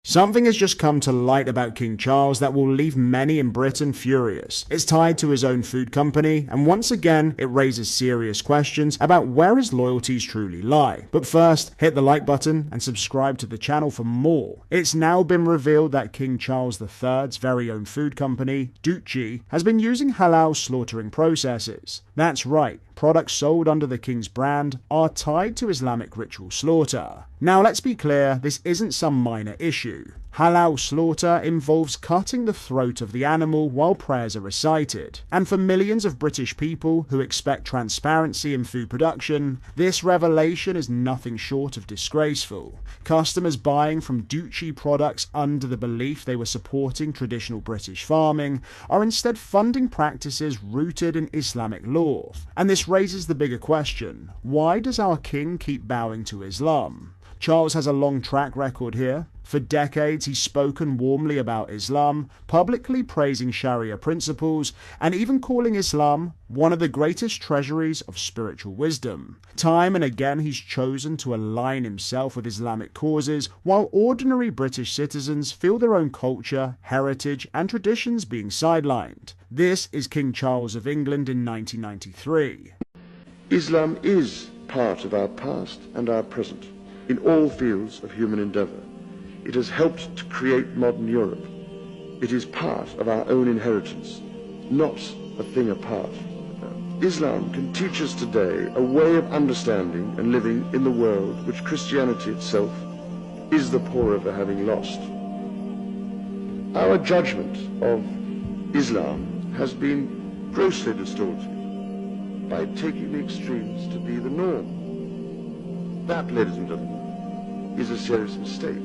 Something has just come to light about King Charles that will leave many in Britain furious. It's tied to his own food company, and once again, it raises serious questions about where his loyalties truly lie. But first, hit the like button and subscribe to the channel for more. It's now been revealed that King Charles III's very own food company, Duce, has been using halal slaughtering processes. That's right, products sold under the King's brand are tied to Islamic ritual slaughter. Now let's be clear, this isn't some minor issue. Halal slaughter involves cutting the throat of the animal while prayers are recited. And for millions of British people who expect transparency in food production, this revelation is nothing short of disgraceful. Customers buying from Duce products under the belief they were supporting traditional British farming are instead funding practices rooted in Islamic law. And this raises the bigger question: why does our king keep bowing to Islam? Charles has a long track record here. For decades, he's spoken warmly about Islam, publicly praising Sharia principles, and even calling Islam one of the greatest treasuries of spiritual wisdom. Time and again, he's chosen to align himself with Islamic causes, while ordinary British citizens feel their own culture, heritage, and traditions being sidelined. This is King Charles of England in 1993. Islam is part of our past and our present, in all fields of human endeavour. It has helped to create modern Europe. It is part of our own inheritance, not a thing apart. Islam can teach us today a way of understanding and living in the world which Christianity itself is the poorer for having lost. Our judgment of Islam has been grossly distorted by taking the extremes to be the norm. That, ladies and gentlemen, is a serious mistake.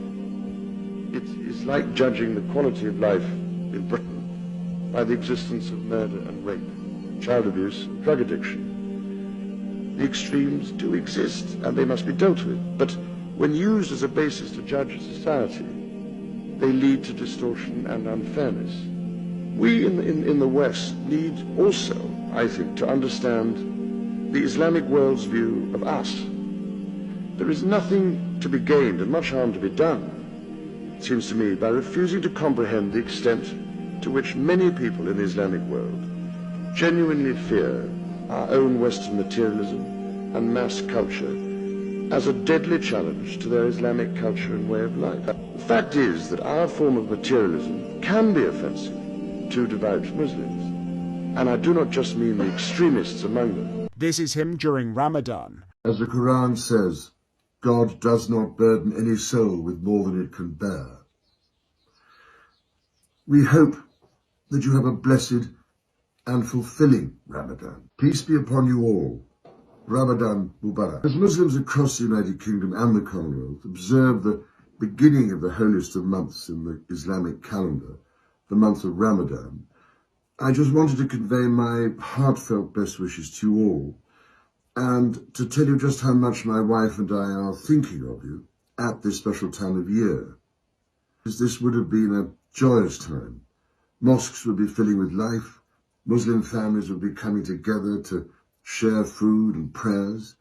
It is like judging the quality of life in Britain by the existence of murder and rape, child abuse, and drug addiction. The extremes do exist and they must be dealt with, but when used as a basis to judge a society, they lead to distortion and unfairness. We in the West need also, I think, to understand the Islamic world's view of us. There is nothing to be gained and much harm to be done, it seems to me, by refusing to comprehend the extent to which many people in the Islamic world genuinely fear our own Western materialism and mass culture as a deadly challenge to their Islamic culture and way of life. The fact is that our form of materialism can be offensive to devout Muslims, and I do not just mean the extremists among them. This is him during Ramadan. As the Quran says, God does not burden any soul with more than it can bear. We hope that you have a blessed and fulfilling Ramadan. Peace be upon you all. Ramadan Mubarak. As Muslims across the United Kingdom and the Commonwealth observe the beginning of the holiest of months in the Islamic calendar, the month of Ramadan, I just wanted to convey my heartfelt best wishes to you all, and to tell you just how much my wife and I are thinking of you at this special time of year. Because this would have been a joyous time. Mosques would be filling with life, Muslim families would be coming together to share food and prayers,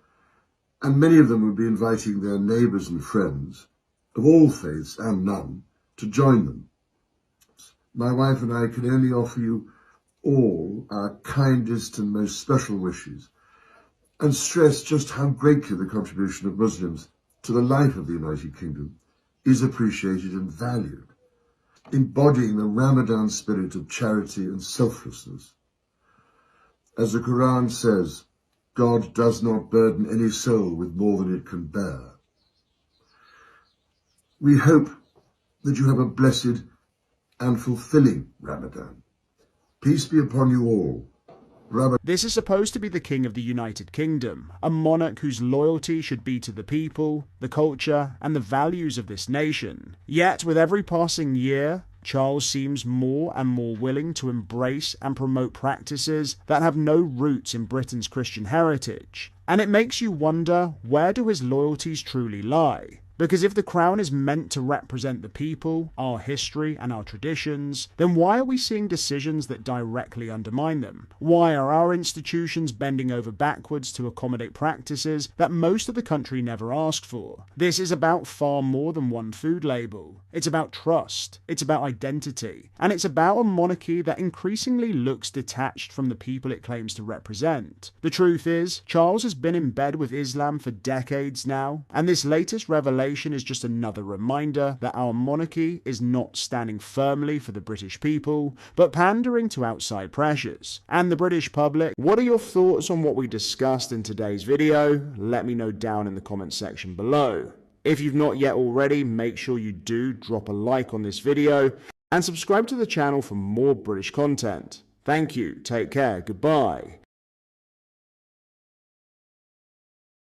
and many of them would be inviting their neighbours and friends, of all faiths and none, to join them. My wife and I can only offer you all our kindest and most special wishes, and stress just how greatly the contribution of Muslims to the life of the United Kingdom is appreciated and valued, embodying the Ramadan spirit of charity and selflessness. As the Quran says, God does not burden any soul with more than it can bear. We hope that you have a blessed and fulfilling Ramadan. Peace be upon you all. This is supposed to be the King of the United Kingdom, a monarch whose loyalty should be to the people, the culture, and the values of this nation. Yet, with every passing year, Charles seems more and more willing to embrace and promote practices that have no roots in Britain's Christian heritage. And it makes you wonder, where do his loyalties truly lie? Because if the crown is meant to represent the people, our history, and our traditions, then why are we seeing decisions that directly undermine them? Why are our institutions bending over backwards to accommodate practices that most of the country never asked for? This is about far more than one food label. It's about trust, it's about identity, and it's about a monarchy that increasingly looks detached from the people it claims to represent. The truth is, Charles has been in bed with Islam for decades now, and this latest revelation is just another reminder that our monarchy is not standing firmly for the British people, but pandering to outside pressures. And the British public, what are your thoughts on what we discussed in today's video? Let me know down in the comment section below. If you've not yet already, make sure you do drop a like on this video and subscribe to the channel for more British content. Thank you, take care, goodbye.